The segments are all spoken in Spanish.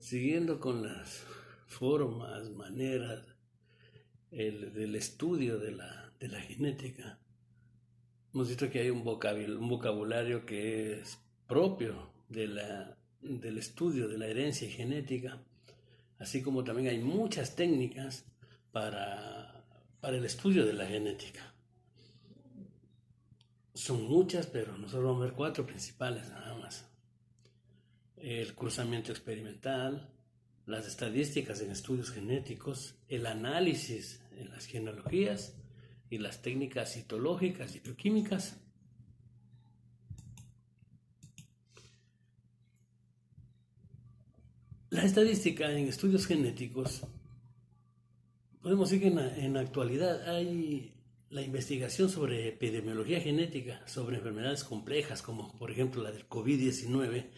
Siguiendo con las formas, maneras del estudio de la genética, hemos visto que hay un vocabulario que es propio del estudio de la herencia genética, así como también hay muchas técnicas para el estudio de la genética. Son muchas, pero nosotros vamos a ver 4 principales nada más. El cruzamiento experimental, las estadísticas en estudios genéticos, el análisis en las genealogías y las técnicas citológicas y bioquímicas. La estadística en estudios genéticos, podemos decir que en la actualidad hay la investigación sobre epidemiología genética, sobre enfermedades complejas como por ejemplo la del COVID-19,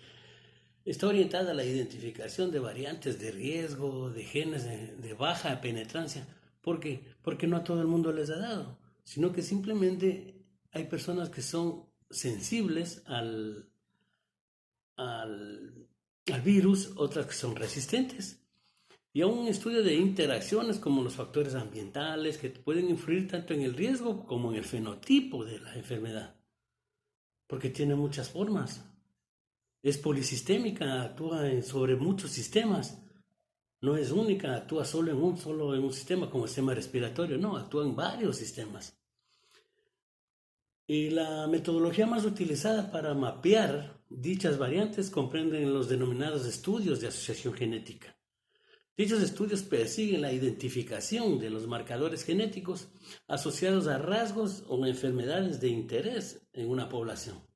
está orientada a la identificación de variantes de riesgo, de genes de baja penetrancia. ¿Por qué? Porque no a todo el mundo les ha dado, sino que simplemente hay personas que son sensibles al virus, otras que son resistentes. Y a un estudio de interacciones como los factores ambientales que pueden influir tanto en el riesgo como en el fenotipo de la enfermedad, porque tiene muchas formas. Es polisistémica, actúa sobre muchos sistemas. No es única, actúa solo en un sistema como el sistema respiratorio, no, actúa en varios sistemas. Y la metodología más utilizada para mapear dichas variantes comprenden los denominados estudios de asociación genética. Dichos estudios persiguen la identificación de los marcadores genéticos asociados a rasgos o enfermedades de interés en una población.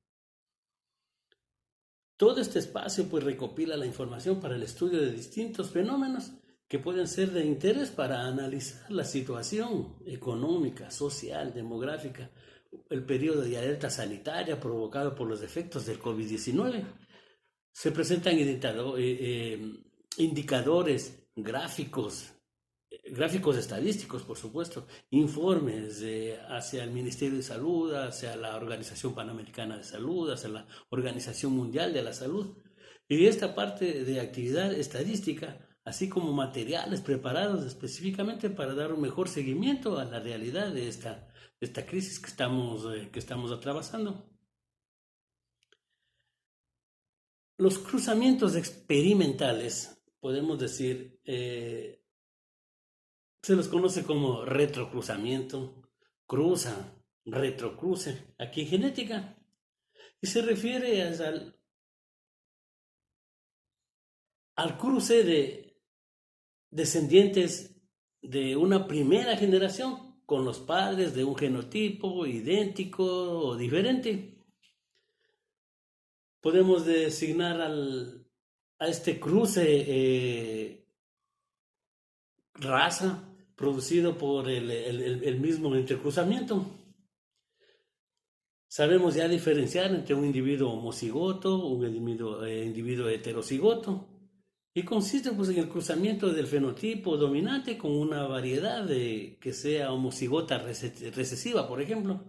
Todo este espacio pues recopila la información para el estudio de distintos fenómenos que pueden ser de interés para analizar la situación económica, social, demográfica, el periodo de alerta sanitaria provocado por los efectos del COVID-19. Se presentan indicadores, gráficos estadísticos, por supuesto, informes hacia el Ministerio de Salud, hacia la Organización Panamericana de Salud, hacia la Organización Mundial de la Salud. Y esta parte de actividad estadística, así como materiales preparados específicamente para dar un mejor seguimiento a la realidad de esta crisis que estamos atravesando. Los cruzamientos experimentales, podemos decir, se los conoce como retrocruzamiento, retrocruce, aquí en genética, y se refiere al cruce de descendientes de una primera generación con los padres de un genotipo idéntico o diferente. Podemos designar a este cruce raza producido por el mismo entrecruzamiento. Sabemos ya diferenciar entre un individuo homocigoto, un individuo heterocigoto, y consiste pues en el cruzamiento del fenotipo dominante con una variedad que sea homocigota recesiva, por ejemplo.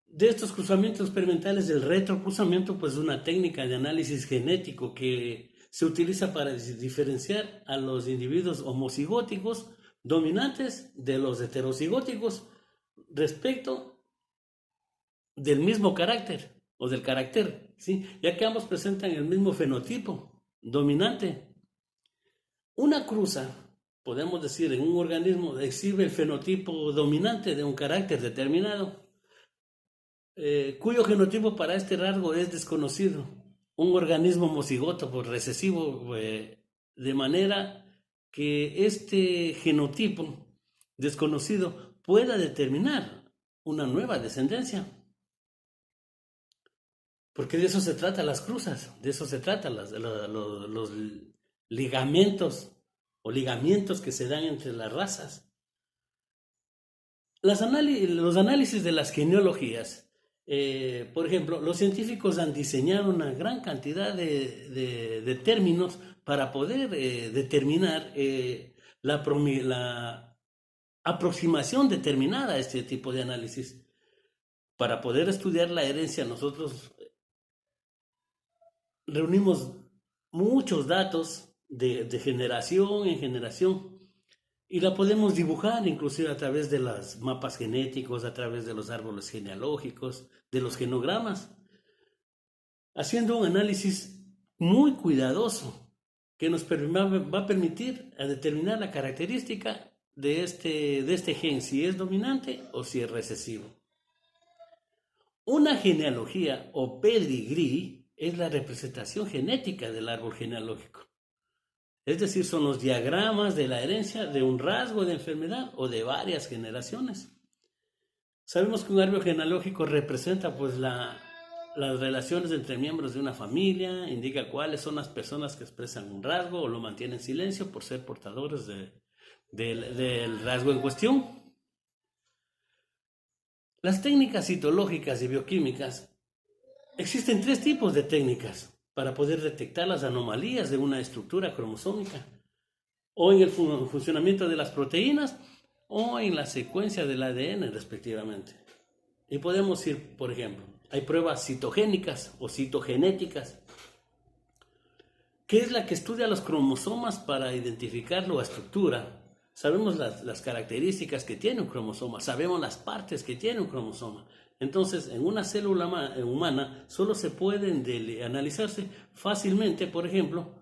De estos cruzamientos experimentales, el retrocruzamiento pues es una técnica de análisis genético que se utiliza para diferenciar a los individuos homocigóticos dominantes de los heterocigóticos respecto del mismo carácter o del carácter, ¿sí? Ya que ambos presentan el mismo fenotipo dominante. Una cruza, podemos decir, en un organismo exhibe el fenotipo dominante de un carácter determinado, cuyo genotipo para este rasgo es desconocido. Un organismo homocigoto pues, recesivo, de manera que este genotipo desconocido pueda determinar una nueva descendencia. Porque de eso se trata las cruzas, de eso se trata los ligamentos o ligamientos que se dan entre las razas. Los análisis de las genealogías, por ejemplo, los científicos han diseñado una gran cantidad de términos para poder determinar la aproximación determinada a este tipo de análisis. Para poder estudiar la herencia, nosotros reunimos muchos datos de generación en generación y la podemos dibujar inclusive a través de los mapas genéticos, a través de los árboles genealógicos, de los genogramas, haciendo un análisis muy cuidadoso que va a permitir a determinar la característica de este gen, si es dominante o si es recesivo. Una genealogía o pedigrí es la representación genética del árbol genealógico. Es decir, son los diagramas de la herencia de un rasgo de enfermedad o de varias generaciones. Sabemos que un árbol genealógico representa pues las relaciones entre miembros de una familia, indica cuáles son las personas que expresan un rasgo o lo mantienen en silencio por ser portadores del rasgo en cuestión. Las técnicas citológicas y bioquímicas, existen tres tipos de técnicas para poder detectar las anomalías de una estructura cromosómica, o en el funcionamiento de las proteínas, o en la secuencia del ADN, respectivamente. Y podemos ir, por ejemplo, hay pruebas citogénicas o citogenéticas, que es la que estudia los cromosomas para identificar la estructura. Sabemos las características que tiene un cromosoma, sabemos las partes que tiene un cromosoma. Entonces, en una célula humana solo se pueden analizarse fácilmente, por ejemplo,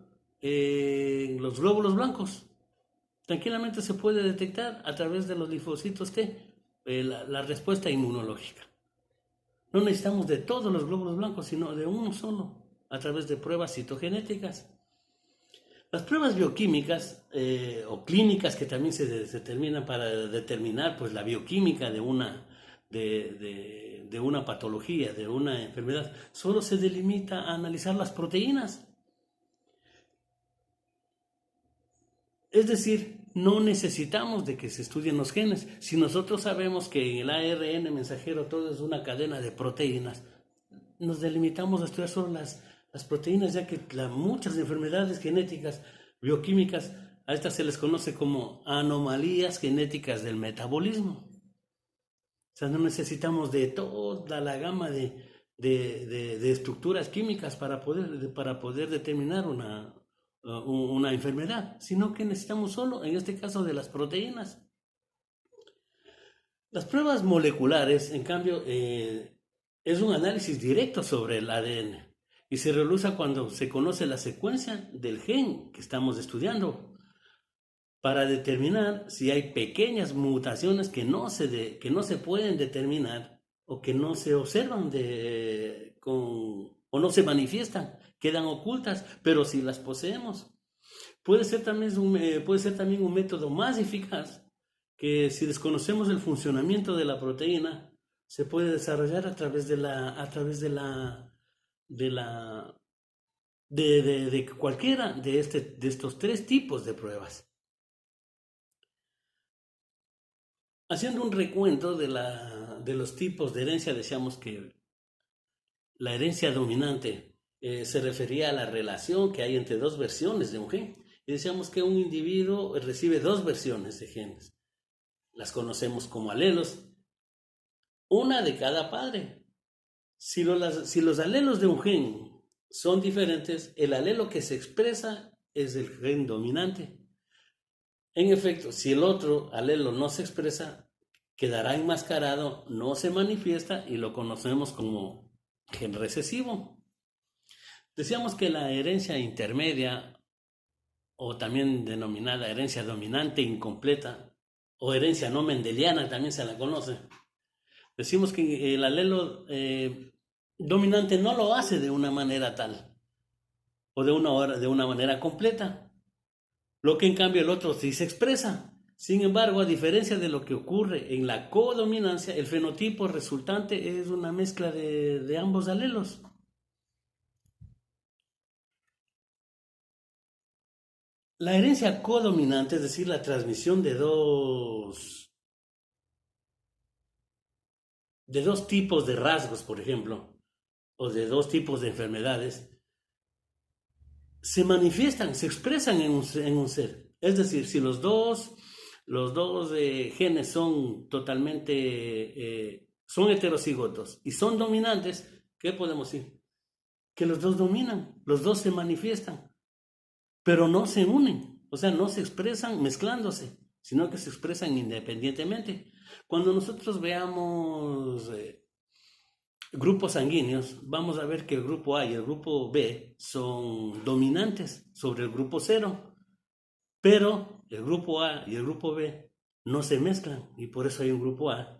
los glóbulos blancos. Tranquilamente se puede detectar a través de los linfocitos T la respuesta inmunológica. No necesitamos de todos los glóbulos blancos, sino de uno solo, a través de pruebas citogenéticas. Las pruebas bioquímicas o clínicas que también se determinan para determinar pues, la bioquímica de una patología, de una enfermedad, solo se delimita a analizar las proteínas. Es decir, no necesitamos de que se estudien los genes. Si nosotros sabemos que en el ARN mensajero todo es una cadena de proteínas, nos delimitamos a estudiar solo las proteínas, ya que muchas enfermedades genéticas, bioquímicas, a estas se les conoce como anomalías genéticas del metabolismo. O sea, no necesitamos de toda la gama de estructuras químicas para poder determinar una enfermedad, sino que necesitamos solo, en este caso, de las proteínas. Las pruebas moleculares, en cambio, es un análisis directo sobre el ADN y se realiza cuando se conoce la secuencia del gen que estamos estudiando para determinar si hay pequeñas mutaciones que no se pueden determinar o que no se observan o no se manifiestan, quedan ocultas, pero si las poseemos. Puede ser también un método más eficaz que si desconocemos el funcionamiento de la proteína, se puede desarrollar a través de cualquiera de estos tres tipos de pruebas. Haciendo un recuento de los tipos de herencia, decíamos que la herencia dominante se refería a la relación que hay entre dos versiones de un gen. Y decíamos que un individuo recibe dos versiones de genes. Las conocemos como alelos, una de cada padre. Si los alelos de un gen son diferentes, el alelo que se expresa es el gen dominante. En efecto, si el otro alelo no se expresa, quedará enmascarado, no se manifiesta y lo conocemos como gen recesivo. Decíamos que la herencia intermedia, o también denominada herencia dominante incompleta, o herencia no mendeliana, también se la conoce. Decimos que el alelo dominante no lo hace de una manera tal, o de una manera completa, lo que en cambio el otro sí se expresa. Sin embargo, a diferencia de lo que ocurre en la codominancia, el fenotipo resultante es una mezcla de ambos alelos. La herencia codominante, es decir, la transmisión de dos tipos de rasgos, por ejemplo, o de dos tipos de enfermedades, se manifiestan, se expresan en un ser. Es decir, si los dos genes son totalmente, son heterocigotos y son dominantes, ¿qué podemos decir? Que los dos dominan, los dos se manifiestan. pero no se unen, o sea, no se expresan mezclándose, sino que se expresan independientemente. Cuando nosotros veamos grupos sanguíneos, vamos a ver que el grupo A y el grupo B son dominantes sobre el grupo cero, pero el grupo A y el grupo B no se mezclan y por eso hay un grupo A,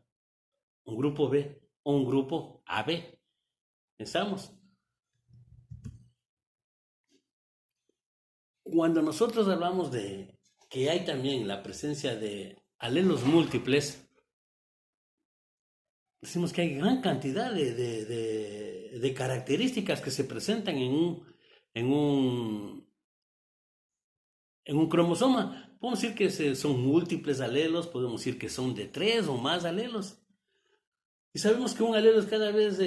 un grupo B o un grupo AB. ¿Estamos? Cuando nosotros hablamos de que hay también la presencia de alelos múltiples, decimos que hay gran cantidad de características que se presentan en un, en un cromosoma. Podemos decir que son múltiples alelos, podemos decir que son de 3 o más alelos. Y sabemos que un alelo cada vez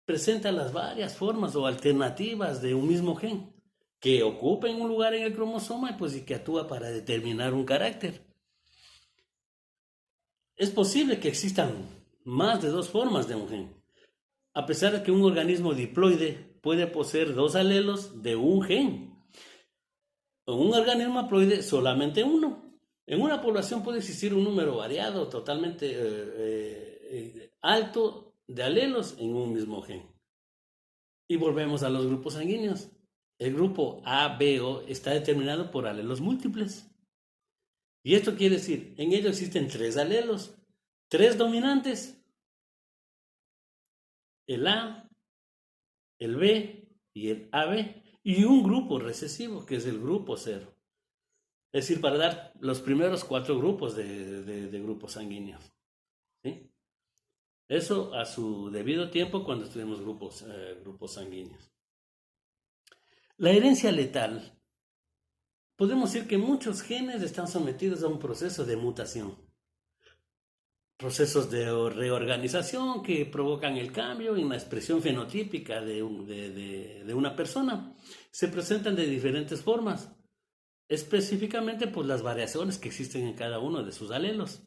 presenta las varias formas o alternativas de un mismo gen que ocupen un lugar en el cromosoma y que actúa para determinar un carácter. Es posible que existan más de 2 formas de un gen, a pesar de que un organismo diploide puede poseer 2 alelos de un gen. En un organismo haploide solamente uno. En una población puede existir un número variado, totalmente alto de alelos en un mismo gen. Y volvemos a los grupos sanguíneos. El grupo A, B, O está determinado por alelos múltiples. Y esto quiere decir, en ello existen 3 alelos, 3 dominantes, el A, el B y el AB, y un grupo recesivo, que es el grupo 0. Es decir, para dar los primeros 4 grupos de grupos sanguíneos. ¿Sí? Eso a su debido tiempo cuando estudiemos grupos sanguíneos. La herencia letal. Podemos decir que muchos genes están sometidos a un proceso de mutación. Procesos de reorganización que provocan el cambio en la expresión fenotípica de una persona. Se presentan de diferentes formas, específicamente por las variaciones que existen en cada uno de sus alelos.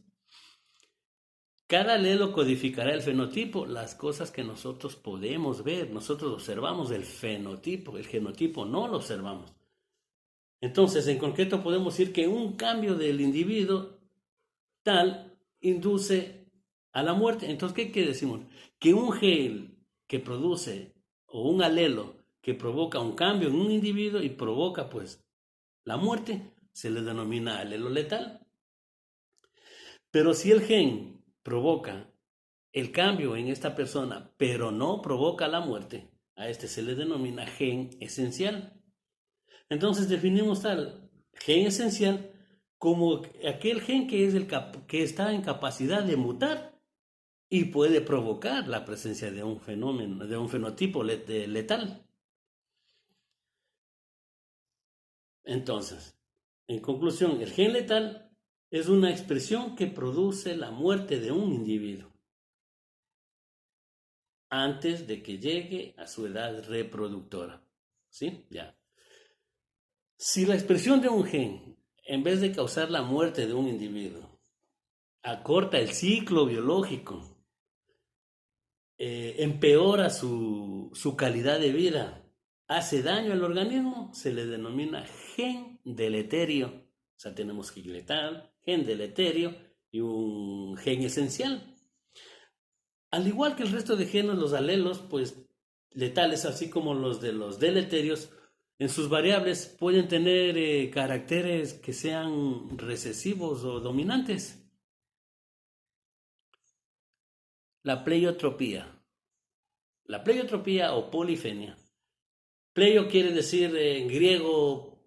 Cada alelo codificará el fenotipo, las cosas que nosotros podemos ver. Nosotros observamos el fenotipo, el genotipo no lo observamos. Entonces, en concreto podemos decir que un cambio del individuo tal induce a la muerte. Entonces, ¿qué decimos? Que un gen que produce o un alelo que provoca un cambio en un individuo y provoca pues la muerte, se le denomina alelo letal. Pero si el gen provoca el cambio en esta persona, pero no provoca la muerte, a este se le denomina gen esencial. Entonces definimos tal gen esencial como aquel gen que está en capacidad de mutar y puede provocar la presencia de un fenómeno, de un fenotipo letal. Entonces, en conclusión, el gen letal es una expresión que produce la muerte de un individuo antes de que llegue a su edad reproductora. ¿Sí? Ya. Si la expresión de un gen, en vez de causar la muerte de un individuo, acorta el ciclo biológico, empeora su calidad de vida, hace daño al organismo, se le denomina gen deleterio. O sea, tenemos gen letal, gen deleterio y un gen esencial. Al igual que el resto de genes, los alelos, pues letales, así como los de los deleterios, en sus variables pueden tener caracteres que sean recesivos o dominantes. La pleiotropía. La pleiotropía o polifenia. Pleio quiere decir en griego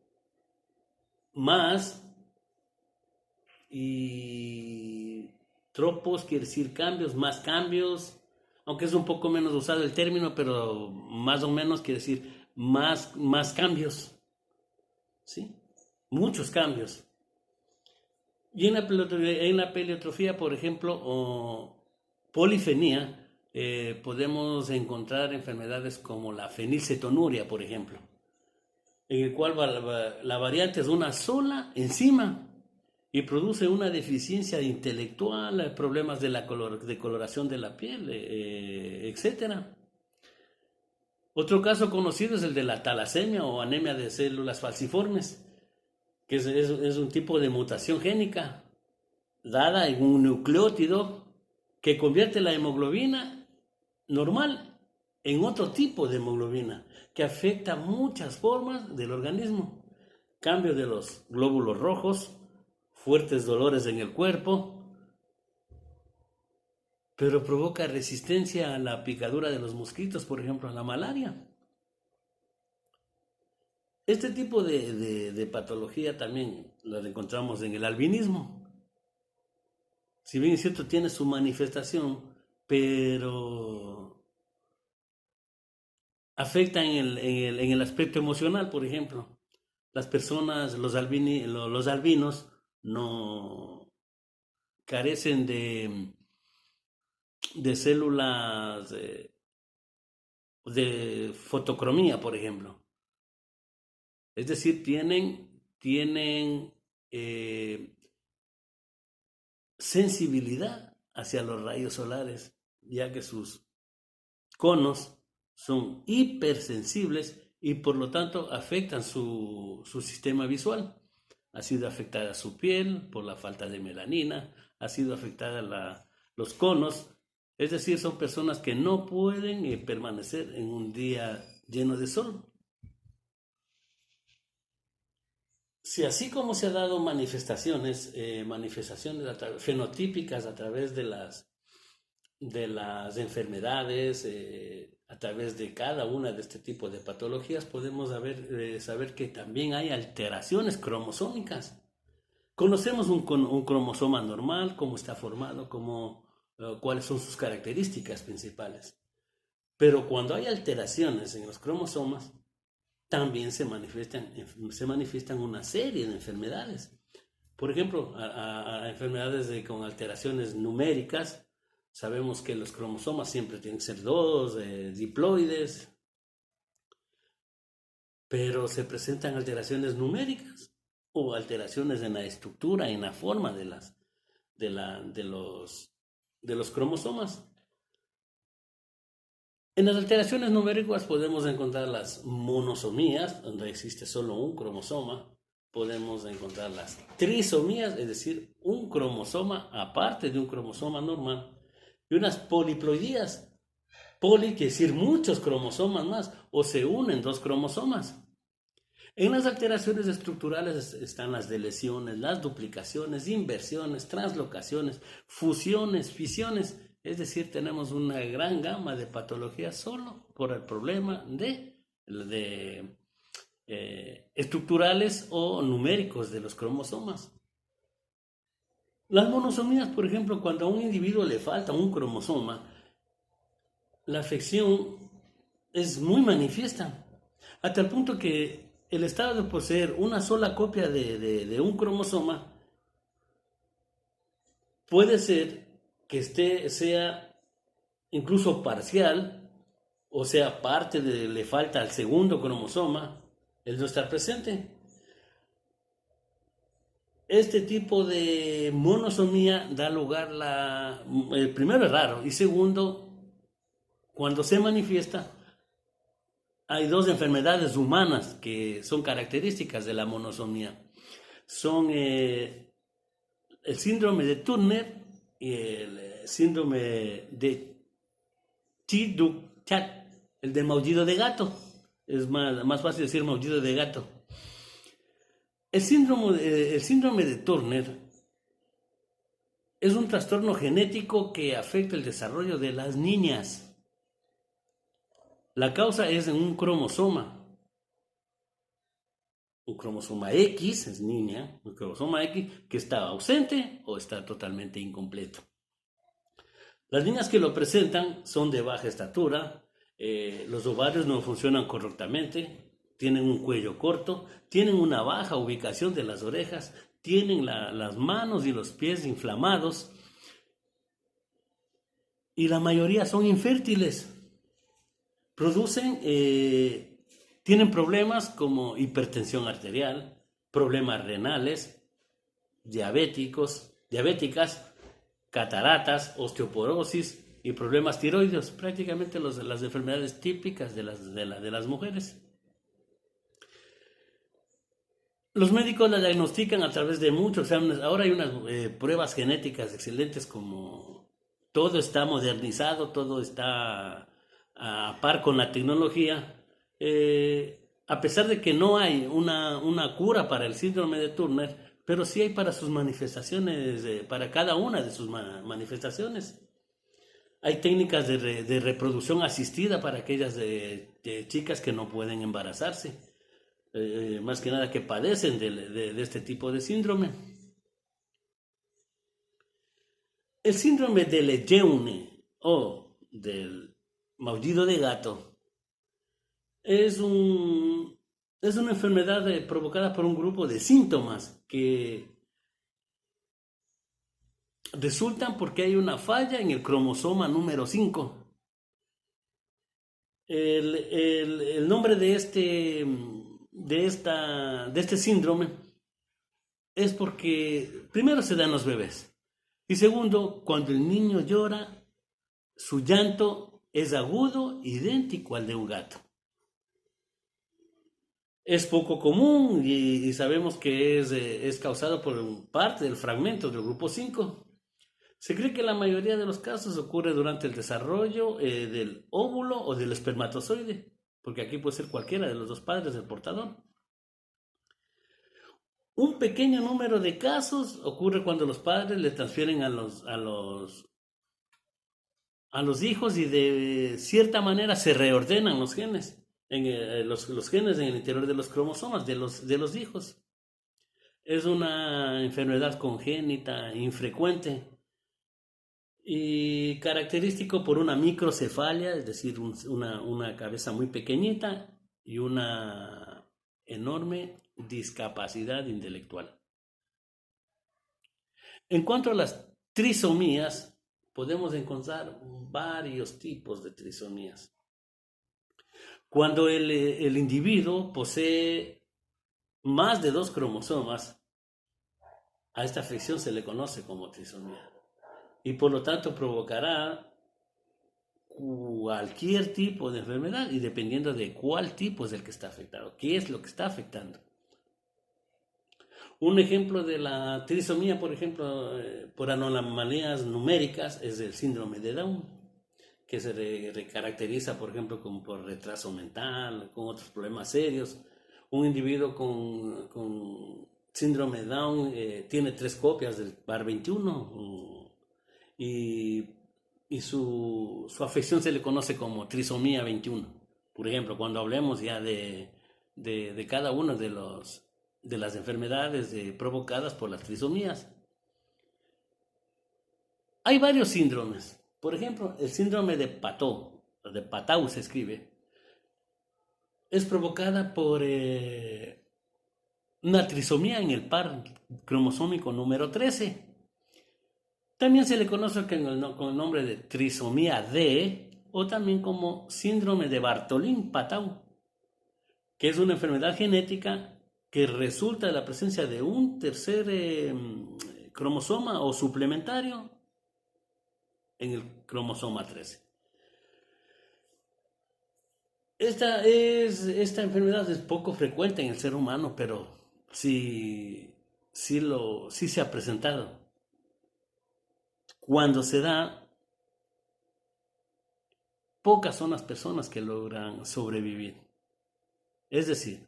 más y tropos quiere decir cambios, más cambios, aunque es un poco menos usado el término, pero más o menos quiere decir más cambios, ¿sí? Muchos cambios. Y en la pleiotropía, por ejemplo, o polifenia, podemos encontrar enfermedades como la fenilcetonuria, por ejemplo, en el cual la variante es una sola enzima y produce una deficiencia intelectual, problemas de coloración de la piel, etc. Otro caso conocido es el de la talasemia o anemia de células falciformes, que es un tipo de mutación génica dada en un nucleótido que convierte la hemoglobina normal en otro tipo de hemoglobina que afecta muchas formas del organismo. Cambio de los glóbulos rojos, fuertes dolores en el cuerpo, pero provoca resistencia a la picadura de los mosquitos, por ejemplo, a la malaria. Este tipo de patología también la encontramos en el albinismo. Si bien es cierto, tiene su manifestación, pero afecta en el aspecto emocional, por ejemplo. Las personas, los albinos, no carecen de células de fotocromía, por ejemplo. Es decir, tienen sensibilidad hacia los rayos solares, ya que sus conos son hipersensibles y por lo tanto afectan su sistema visual. Ha sido afectada su piel por la falta de melanina, ha sido afectada los conos, es decir, son personas que no pueden permanecer en un día lleno de sol. Si así como se ha dado manifestaciones fenotípicas a través de las enfermedades, a través de cada una de este tipo de patologías, podemos saber que también hay alteraciones cromosómicas. Conocemos un cromosoma normal, cómo está formado, cuáles son sus características principales. Pero cuando hay alteraciones en los cromosomas, también se manifiestan una serie de enfermedades. Por ejemplo, a enfermedades con alteraciones numéricas, sabemos que los cromosomas siempre tienen que ser dos, diploides, pero se presentan alteraciones numéricas o alteraciones en la estructura, en la forma de los cromosomas. En las alteraciones numéricas podemos encontrar las monosomías, donde existe solo un cromosoma. Podemos encontrar las trisomías, es decir, un cromosoma aparte de un cromosoma normal. Y unas poliploidías. Poli quiere decir muchos cromosomas más, o se unen dos cromosomas. En las alteraciones estructurales están las deleciones, las duplicaciones, inversiones, translocaciones, fusiones, fisiones. Es decir, tenemos una gran gama de patologías solo por el problema de estructurales o numéricos de los cromosomas. Las monosomías, por ejemplo, cuando a un individuo le falta un cromosoma, la afección es muy manifiesta, hasta el punto que el estado de poseer una sola copia de un cromosoma puede ser que sea incluso parcial, o sea, le falta al segundo cromosoma, el no estar presente. Este tipo de monosomía da lugar primero es raro, y segundo, cuando se manifiesta, hay dos enfermedades humanas que son características de la monosomía. Son el síndrome de Turner y el síndrome de Child-Pugh, el de maullido de gato. Es más fácil decir maullido de gato. El síndrome de Turner es un trastorno genético que afecta el desarrollo de las niñas. La causa es en un cromosoma X, es niña, un cromosoma X que está ausente o está totalmente incompleto. Las niñas que lo presentan son de baja estatura, los ovarios no funcionan correctamente, tienen un cuello corto, tienen una baja ubicación de las orejas, tienen las manos y los pies inflamados y la mayoría son infértiles. Tienen problemas como hipertensión arterial, problemas renales, diabéticas, cataratas, osteoporosis, y problemas tiroides, prácticamente las enfermedades típicas de las mujeres. Los médicos la diagnostican a través de muchos exámenes. Ahora hay unas pruebas genéticas excelentes, como todo está modernizado, todo está a par con la tecnología. A pesar de que no hay una cura para el síndrome de Turner, pero sí hay para sus manifestaciones, para cada una de sus manifestaciones. Hay técnicas de reproducción asistida para aquellas de chicas que no pueden embarazarse, más que nada que padecen de este tipo de síndrome. El síndrome de Lejeune o del maullido de gato es, es una enfermedad provocada por un grupo de síntomas que resultan porque hay una falla en el cromosoma número 5. El nombre de este síndrome es porque primero se dan los bebés y segundo, cuando el niño llora, su llanto es agudo, idéntico al de un gato. Es poco común y sabemos que es causado por parte del fragmento del grupo 5. Se cree que la mayoría de los casos ocurre durante el desarrollo del óvulo o del espermatozoide, porque aquí puede ser cualquiera de los dos padres del portador. Un pequeño número de casos ocurre cuando los padres le transfieren a los hijos y de cierta manera se reordenan los genes, los genes en el interior de los cromosomas de los hijos. Es una enfermedad congénita, infrecuente y característico por una microcefalia, es decir, una cabeza muy pequeñita y una enorme discapacidad intelectual. En cuanto a las trisomías, podemos encontrar varios tipos de trisomías. Cuando el individuo posee más de dos cromosomas, a esta afección se le conoce como trisomía y por lo tanto provocará cualquier tipo de enfermedad y dependiendo de cuál tipo es el que está afectado, qué es lo que está afectando. Un ejemplo de la trisomía, por ejemplo, por anomalías numéricas, es el síndrome de Down, que se caracteriza, por ejemplo, por retraso mental, con otros problemas serios. Un individuo con síndrome de Down tiene 3 copias del par 21 y, su afección se le conoce como trisomía 21. Por ejemplo, cuando hablemos ya de cada uno de las enfermedades provocadas por las trisomías. Hay varios síndromes. Por ejemplo, el síndrome de Patau se escribe, es provocada por una trisomía en el par cromosómico número 13. También se le conoce con el nombre de trisomía D o también como síndrome de Bartolín-Patau, que es una enfermedad genética que resulta de la presencia de un tercer cromosoma o suplementario en el cromosoma 13. Esta enfermedad es poco frecuente en el ser humano, pero sí se ha presentado. Cuando se da, pocas son las personas que logran sobrevivir. Es decir,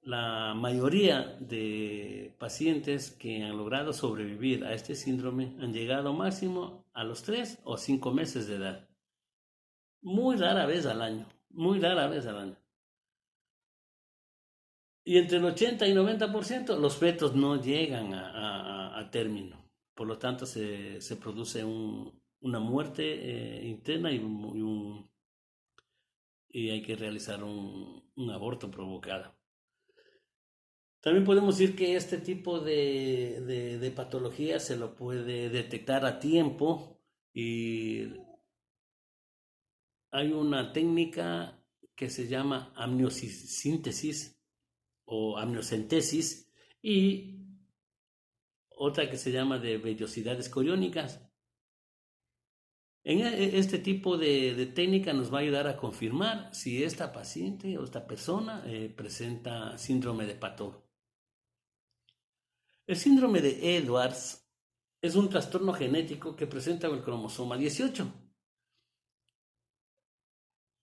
la mayoría de pacientes que han logrado sobrevivir a este síndrome han llegado máximo a los 3 o 5 meses de edad. Muy rara vez al año, muy rara vez al año. Y entre el 80 y 90% los fetos no llegan a término. Por lo tanto, se produce una muerte interna y hay que realizar un aborto provocado. También podemos decir que este tipo de patología se lo puede detectar a tiempo y hay una técnica que se llama amniosíntesis o amniocentesis y otra que se llama de vellosidades coriónicas. Este tipo de técnica nos va a ayudar a confirmar si esta paciente o esta persona presenta síndrome de Pato. El síndrome de Edwards es un trastorno genético que presenta el cromosoma 18.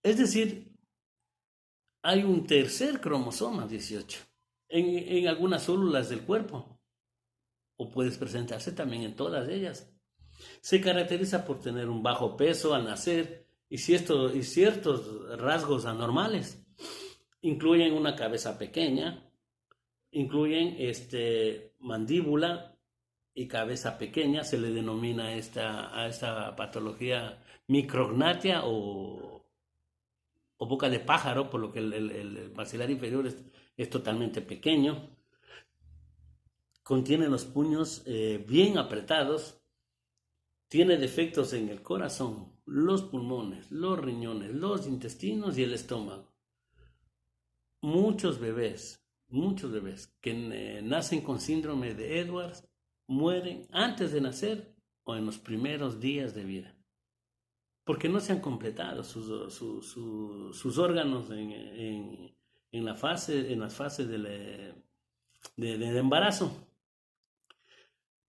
Es decir, hay un tercer cromosoma 18 en algunas células del cuerpo, o puede presentarse también en todas ellas. Se caracteriza por tener un bajo peso al nacer y ciertos rasgos anormales. Incluyen una cabeza pequeña, incluyen mandíbula y cabeza pequeña. Se le denomina a esta patología micrognatia o boca de pájaro, por lo que el maxilar inferior es totalmente pequeño. Contiene los puños bien apretados. Tiene defectos en el corazón, los pulmones, los riñones, los intestinos y el estómago. Muchos bebés que nacen con síndrome de Edwards mueren antes de nacer o en los primeros días de vida, porque no se han completado sus órganos en las fases del embarazo.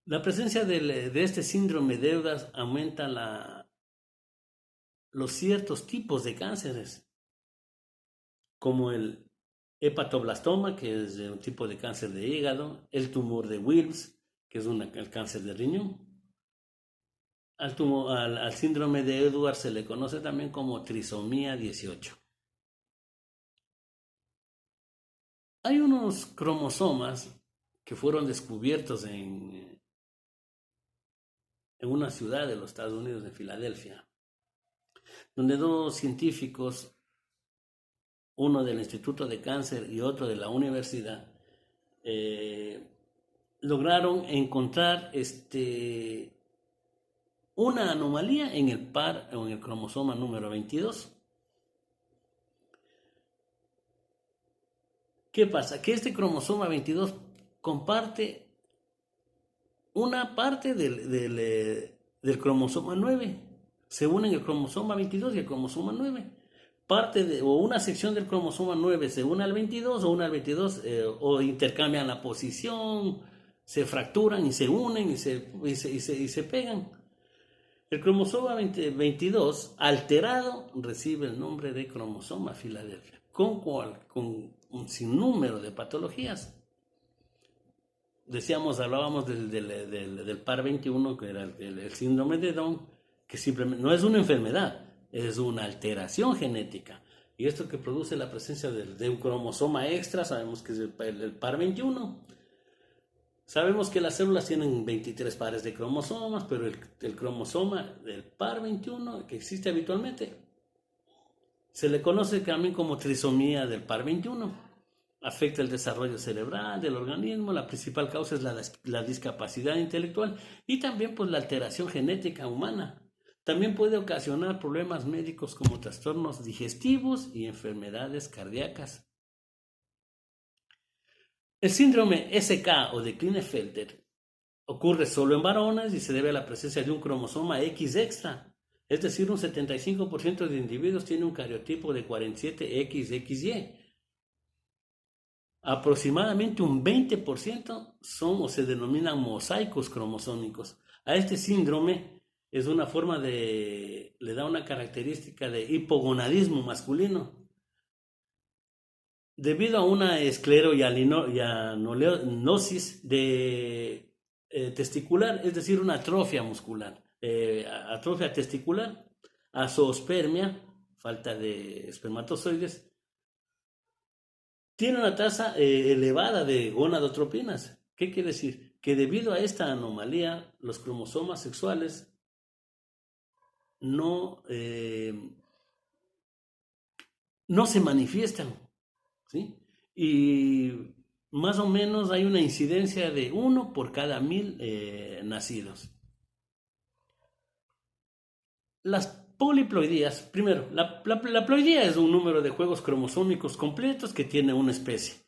La presencia de este síndrome de Edwards aumenta los ciertos tipos de cánceres, como el hepatoblastoma, que es un tipo de cáncer de hígado, el tumor de Wilms, que es el cáncer de riñón. Al síndrome de Edwards se le conoce también como trisomía 18. Hay unos cromosomas que fueron descubiertos en una ciudad de los Estados Unidos, de Filadelfia, donde dos científicos, uno del Instituto de Cáncer y otro de la universidad, lograron encontrar una anomalía en el cromosoma número 22. ¿Qué pasa? Que este cromosoma 22 comparte una parte del cromosoma 9. Se unen el cromosoma 22 y el cromosoma 9. O una sección del cromosoma 9 se une al 22 o una al 22 o intercambian la posición, se fracturan y se unen y se pegan. El cromosoma 22 alterado recibe el nombre de cromosoma Filadelfia, con un sinnúmero de patologías. Hablábamos del par 21, que era el síndrome de Down, que simplemente no es una enfermedad, es una alteración genética. Y esto que produce la presencia de un cromosoma extra, sabemos que es el par 21. Sabemos que las células tienen 23 pares de cromosomas, pero el cromosoma del par 21, que existe habitualmente, se le conoce también como trisomía del par 21. Afecta el desarrollo cerebral del organismo. La principal causa es la discapacidad intelectual y también pues la alteración genética humana. También puede ocasionar problemas médicos como trastornos digestivos y enfermedades cardíacas. El síndrome SK o de Klinefelter ocurre solo en varones y se debe a la presencia de un cromosoma X extra. Es decir, un 75% de individuos tiene un cariotipo de 47XXY. Aproximadamente un 20% son o se denominan mosaicos cromosómicos. A este síndrome le da una característica de hipogonadismo masculino. Debido a una escleroyanosis testicular, es decir, una atrofia muscular, atrofia testicular, azoospermia, falta de espermatozoides, tiene una tasa elevada de gonadotropinas. ¿Qué quiere decir? Que debido a esta anomalía, los cromosomas sexuales no se manifiestan, ¿sí? Y más o menos hay una incidencia de 1 por cada 1000 nacidos. Las poliploidías, primero, la ploidía es un número de juegos cromosómicos completos que tiene una especie.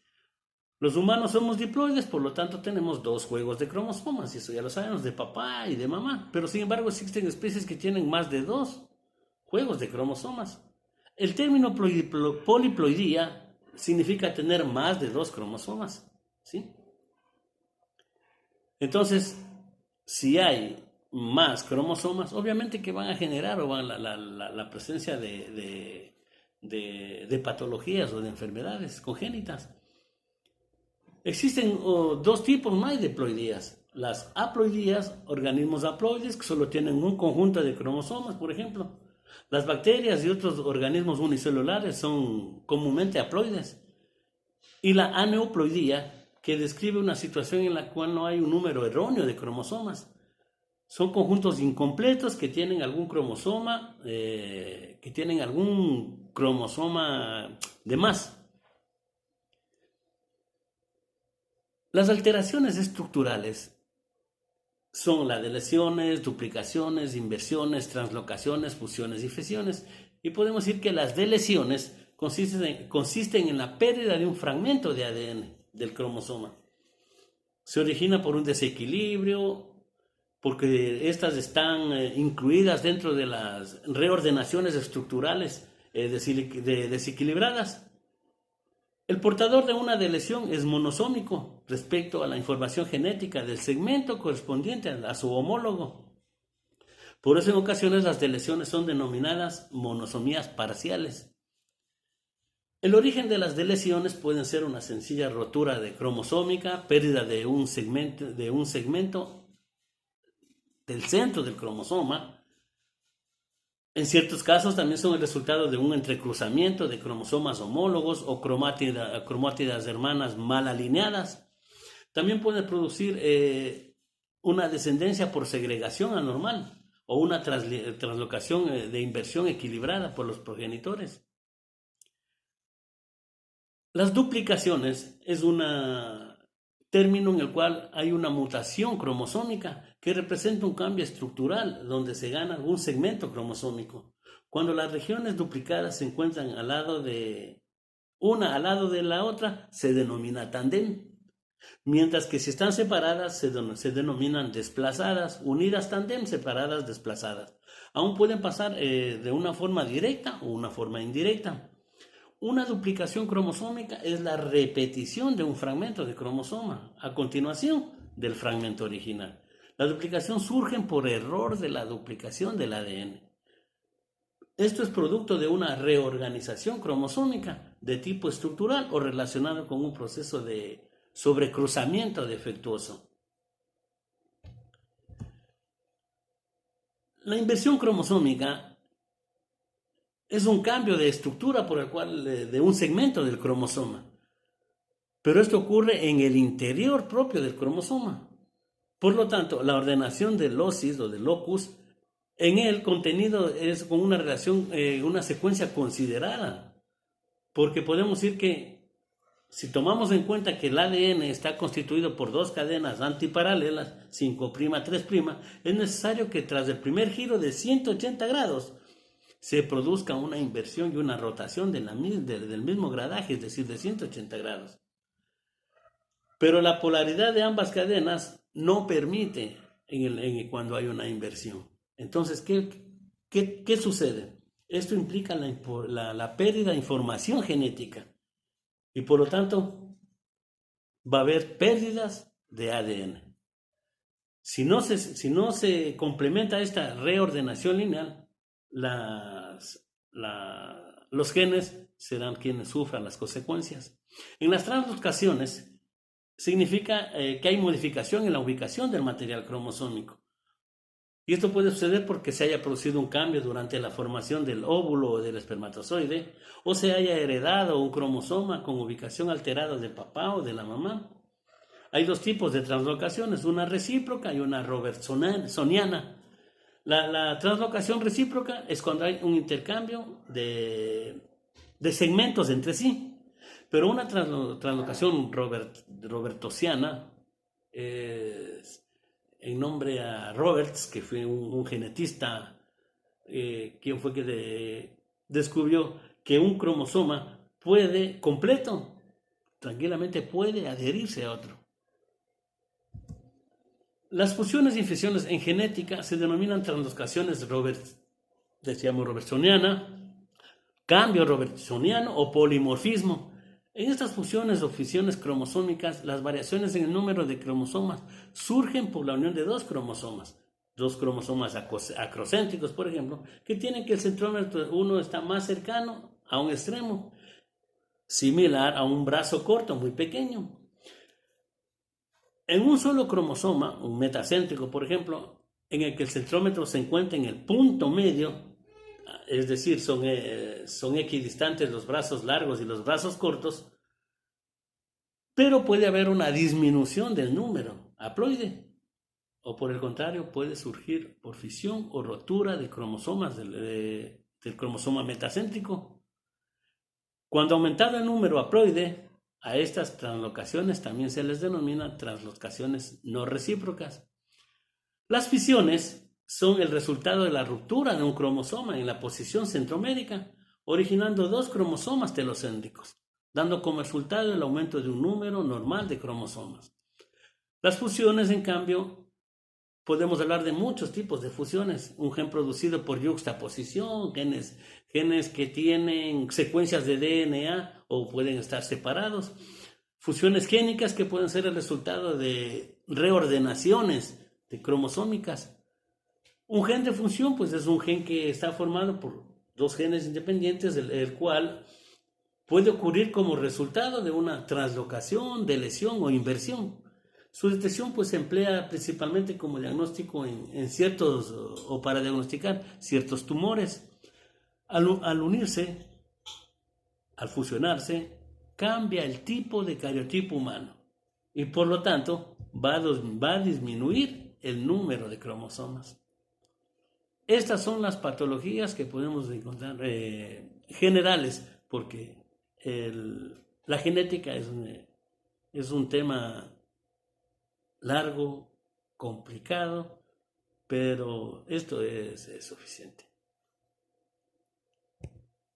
Los humanos somos diploides, por lo tanto tenemos dos juegos de cromosomas, y eso ya lo sabemos, de papá y de mamá. Pero sin embargo existen especies que tienen más de dos juegos de cromosomas. El término poliploidía significa tener más de dos cromosomas, ¿sí? Entonces, si hay más cromosomas, obviamente que van a generar la presencia de patologías o de enfermedades congénitas. Existen dos tipos más de ploidías. Las haploidías, organismos haploides que solo tienen un conjunto de cromosomas, por ejemplo. Las bacterias y otros organismos unicelulares son comúnmente haploides. Y la aneuploidía, que describe una situación en la cual no hay un número erróneo de cromosomas. Son conjuntos incompletos que tienen algún cromosoma, de más. Las alteraciones estructurales son la de lesiones, duplicaciones, inversiones, translocaciones, fusiones y fisiones. Y podemos decir que las deleciones consisten en la pérdida de un fragmento de ADN del cromosoma. Se origina por un desequilibrio, porque estas están incluidas dentro de las reordenaciones estructurales desequilibradas. El portador de una deleción es monosómico respecto a la información genética del segmento correspondiente a su homólogo. Por eso en ocasiones las deleciones son denominadas monosomías parciales. El origen de las deleciones pueden ser una sencilla rotura de cromosómica, pérdida de un segmento del centro del cromosoma. En ciertos casos también son el resultado de un entrecruzamiento de cromosomas homólogos o cromátidas hermanas mal alineadas. También puede producir una descendencia por segregación anormal o una translocación de inversión equilibrada por los progenitores. Las duplicaciones es un término en el cual hay una mutación cromosómica que representa un cambio estructural donde se gana algún segmento cromosómico. Cuando las regiones duplicadas se encuentran al lado de la otra, se denomina tándem. Mientras que si están separadas, se denominan desplazadas, unidas tándem, separadas desplazadas. Aún pueden pasar de una forma directa o una forma indirecta. Una duplicación cromosómica es la repetición de un fragmento de cromosoma a continuación del fragmento original. La duplicación surge por error de la duplicación del ADN. Esto es producto de una reorganización cromosómica de tipo estructural o relacionado con un proceso de sobrecruzamiento defectuoso. La inversión cromosómica es un cambio de estructura por el cual de un segmento del cromosoma. Pero esto ocurre en el interior propio del cromosoma. Por lo tanto, la ordenación del locis o del locus en el contenido es con una relación, una secuencia considerada. Porque podemos decir que si tomamos en cuenta que el ADN está constituido por dos cadenas antiparalelas, 5', 3', es necesario que tras el primer giro de 180 grados se produzca una inversión y una rotación del mismo gradaje, es decir, de 180 grados. Pero la polaridad de ambas cadenas no permite cuando hay una inversión. Entonces, ¿qué sucede? Esto implica la pérdida de información genética y por lo tanto va a haber pérdidas de ADN. Si no se complementa esta reordenación lineal, los genes serán quienes sufran las consecuencias. En las translocaciones significa que hay modificación en la ubicación del material cromosómico. Y esto puede suceder porque se haya producido un cambio durante la formación del óvulo o del espermatozoide, o se haya heredado un cromosoma con ubicación alterada del papá o de la mamá. Hay dos tipos de translocaciones, una recíproca y una robertsoniana. La translocación recíproca es cuando hay un intercambio de segmentos entre sí, pero una translocación robertosiana es en nombre a Roberts, que fue un genetista, quien fue que descubrió que un cromosoma completo tranquilamente puede adherirse a otro. Las fusiones y fisiones en genética se denominan translocaciones robertsoniana, cambio robertsoniano o polimorfismo. En estas fusiones o fisiones cromosómicas, las variaciones en el número de cromosomas surgen por la unión de dos cromosomas acrocéntricos, por ejemplo, que tienen que el centrómero uno está más cercano a un extremo, similar a un brazo corto muy pequeño. En un solo cromosoma, un metacéntrico, por ejemplo, en el que el centrómero se encuentra en el punto medio, es decir, son equidistantes los brazos largos y los brazos cortos, pero puede haber una disminución del número haploide, o por el contrario, puede surgir por fisión o rotura de cromosomas del cromosoma metacéntrico. Cuando aumentado el número haploide, a estas translocaciones también se les denomina translocaciones no recíprocas. Las fisiones son el resultado de la ruptura de un cromosoma en la posición centromédica, originando dos cromosomas telocéntricos, dando como resultado el aumento de un número normal de cromosomas. Las fusiones, en cambio, podemos hablar de muchos tipos de fusiones. Un gen producido por yuxtaposición, genes que tienen secuencias de DNA o pueden estar separados. Fusiones génicas que pueden ser el resultado de reordenaciones de cromosómicas. Un gen de función, pues es un gen que está formado por dos genes independientes, el cual puede ocurrir como resultado de una translocación, de lesión o inversión. Su detección pues se emplea principalmente como diagnóstico en ciertos o para diagnosticar ciertos tumores. Al unirse, al fusionarse, cambia el tipo de cariotipo humano y por lo tanto va a disminuir el número de cromosomas. Estas son las patologías que podemos encontrar generales, porque la genética es un tema largo, complicado, pero esto es suficiente.